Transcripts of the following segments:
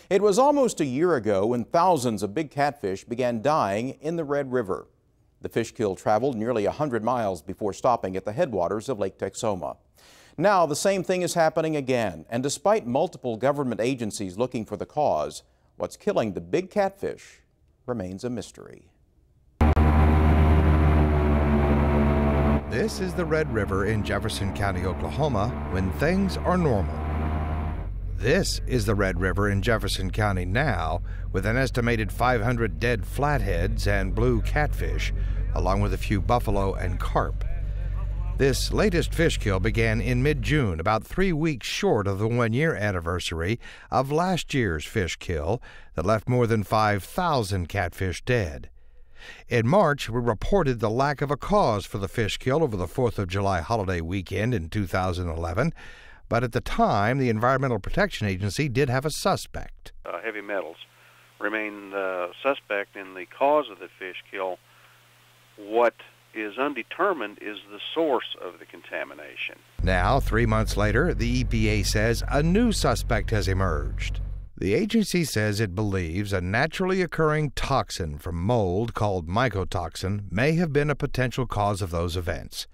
It was almost a year ago when thousands of big catfish began dying in the Red River. The fish kill traveled nearly 100 miles before stopping at the headwaters of Lake Texoma. Now the same thing is happening again, and despite multiple government agencies looking for the cause, what's killing the big catfish remains a mystery. This is the Red River in Jefferson County, Oklahoma, when things are normal. This is the Red River in Jefferson County now, with an estimated 500 dead flatheads and blue catfish, along with a few buffalo and carp. This latest fish kill began in mid-June, about 3 weeks short of the one-year anniversary of last year's fish kill that left more than 5,000 catfish dead. In March, we reported the lack of a cause for the fish kill over the 4th of July holiday weekend in 2011, but at the time, the Environmental Protection Agency did have a suspect. Heavy metals remain suspect in the cause of the fish kill. What is undetermined is the source of the contamination. Now, 3 months later, the EPA says a new suspect has emerged. The agency says it believes a naturally occurring toxin from mold called mycotoxin may have been a potential cause of those events.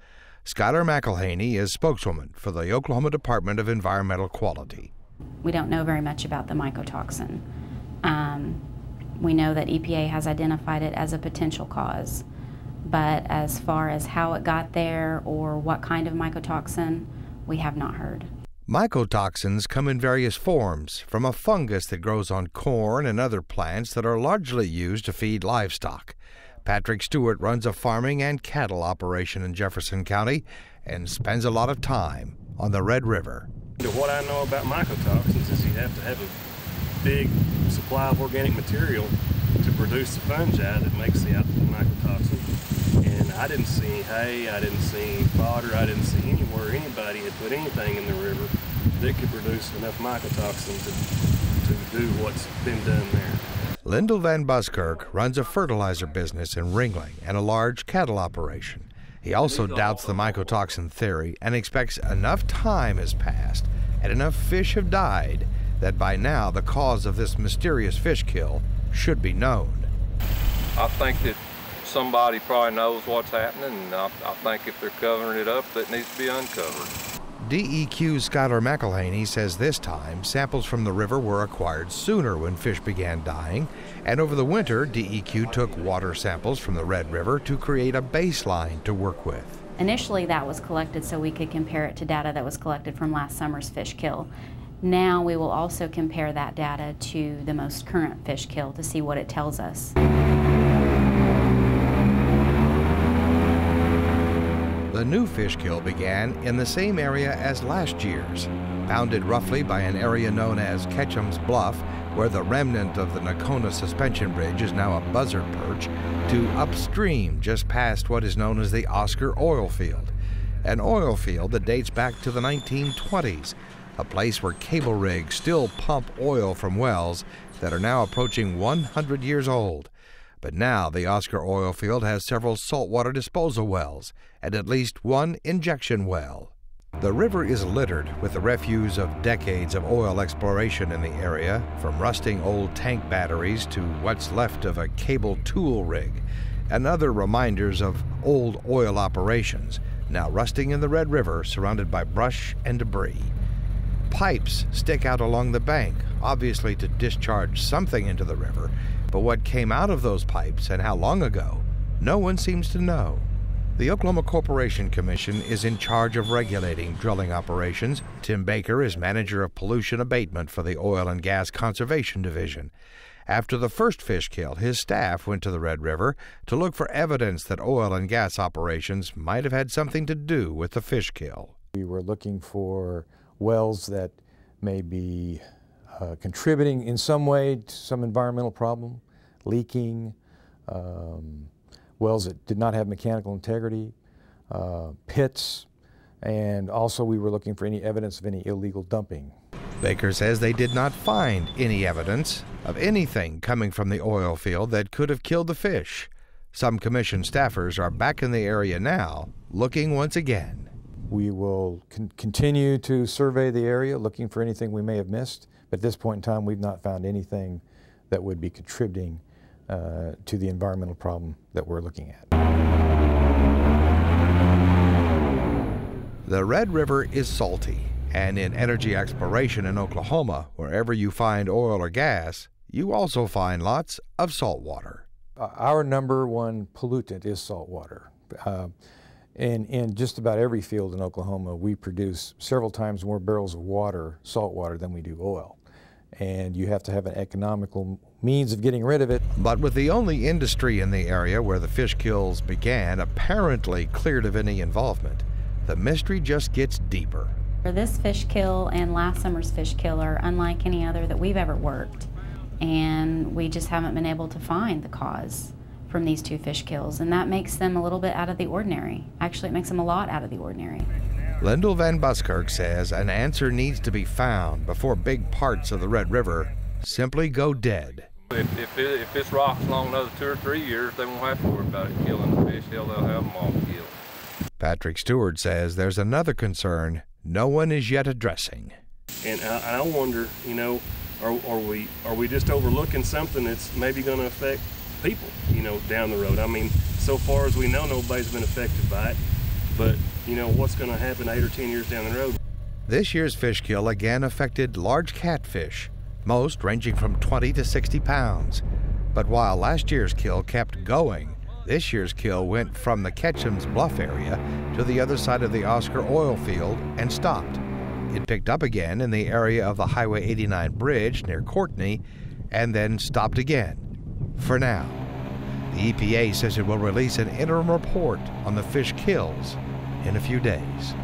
Skylar McElhaney is spokeswoman for the Oklahoma Department of Environmental Quality. We don't know very much about the mycotoxin. We know that EPA has identified it as a potential cause, but as far as how it got there or what kind of mycotoxin, we have not heard. Mycotoxins come in various forms, from a fungus that grows on corn and other plants that are largely used to feed livestock. Patrick Stewart runs a farming and cattle operation in Jefferson County and spends a lot of time on the Red River. What I know about mycotoxins is you have to have a big supply of organic material to produce the fungi that makes the mycotoxin. And I didn't see any hay, I didn't see any fodder, I didn't see anywhere anybody had put anything in the river that could produce enough mycotoxin to do what's been done there. Lyndall Van Buskirk runs a fertilizer business in Ringling and a large cattle operation. He also doubts the mycotoxin theory and expects enough time has passed and enough fish have died that by now the cause of this mysterious fish kill should be known. I think that somebody probably knows what's happening, and I think if they're covering it up, that needs to be uncovered. DEQ's Skylar McElhaney says this time samples from the river were acquired sooner when fish began dying, and over the winter, DEQ took water samples from the Red River to create a baseline to work with. Initially, that was collected so we could compare it to data that was collected from last summer's fish kill. Now we will also compare that data to the most current fish kill to see what it tells us. The new fish kill began in the same area as last year's, bounded roughly by an area known as Ketchum's Bluff, where the remnant of the Nakona suspension bridge is now a buzzard perch, to upstream just past what is known as the Oscar oil field, an oil field that dates back to the 1920s, a place where cable rigs still pump oil from wells that are now approaching 100 years old. But now the Oscar oil field has several saltwater disposal wells and at least one injection well. The river is littered with the refuse of decades of oil exploration in the area, from rusting old tank batteries to what's left of a cable tool rig, and other reminders of old oil operations, now rusting in the Red River surrounded by brush and debris. Pipes stick out along the bank, obviously to discharge something into the river, but what came out of those pipes and how long ago, no one seems to know. The Oklahoma Corporation Commission is in charge of regulating drilling operations. Tim Baker is manager of pollution abatement for the Oil and Gas Conservation Division. After the first fish kill, his staff went to the Red River to look for evidence that oil and gas operations might have had something to do with the fish kill. We were looking for wells that may be contributing in some way to some environmental problem, leaking, wells that did not have mechanical integrity, pits, and also we were looking for any evidence of any illegal dumping. Baker says they did not find any evidence of anything coming from the oil field that could have killed the fish. Some commission staffers are back in the area now, looking once again. We will continue to survey the area, looking for anything we may have missed, But at this point in time, we've not found anything that would be contributing to the environmental problem that we're looking at. The Red River is salty, and in energy exploration in Oklahoma, wherever you find oil or gas, you also find lots of salt water. Our number one pollutant is salt water. In just about every field in Oklahoma, we produce several times more barrels of water, salt water, than we do oil. And you have to have an economical means of getting rid of it. But with the only industry in the area where the fish kills began apparently cleared of any involvement, the mystery just gets deeper. This fish kill and last summer's fish kill are unlike any other that we've ever worked. And we just haven't been able to find the cause from these two fish kills. And that makes them a little bit out of the ordinary. Actually, it makes them a lot out of the ordinary. Lyndall Van Buskirk says an answer needs to be found before big parts of the Red River simply go dead. If this rocks long another 2 or 3 years, they won't have to worry about it killing the fish. Hell, they'll have them all killed. Patrick Stewart says there's another concern no one is yet addressing. And I wonder, you know, are we just overlooking something that's maybe going to affect people, you know, down the road? I mean, so far as we know, nobody's been affected by it. But, you know, what's going to happen 8 or 10 years down the road? This year's fish kill again affected large catfish, most ranging from 20 to 60 pounds. But while last year's kill kept going, this year's kill went from the Ketchum's Bluff area to the other side of the Oscar oil field and stopped. It picked up again in the area of the Highway 89 bridge near Courtney and then stopped again. For now, the EPA says it will release an interim report on the fish kills in a few days.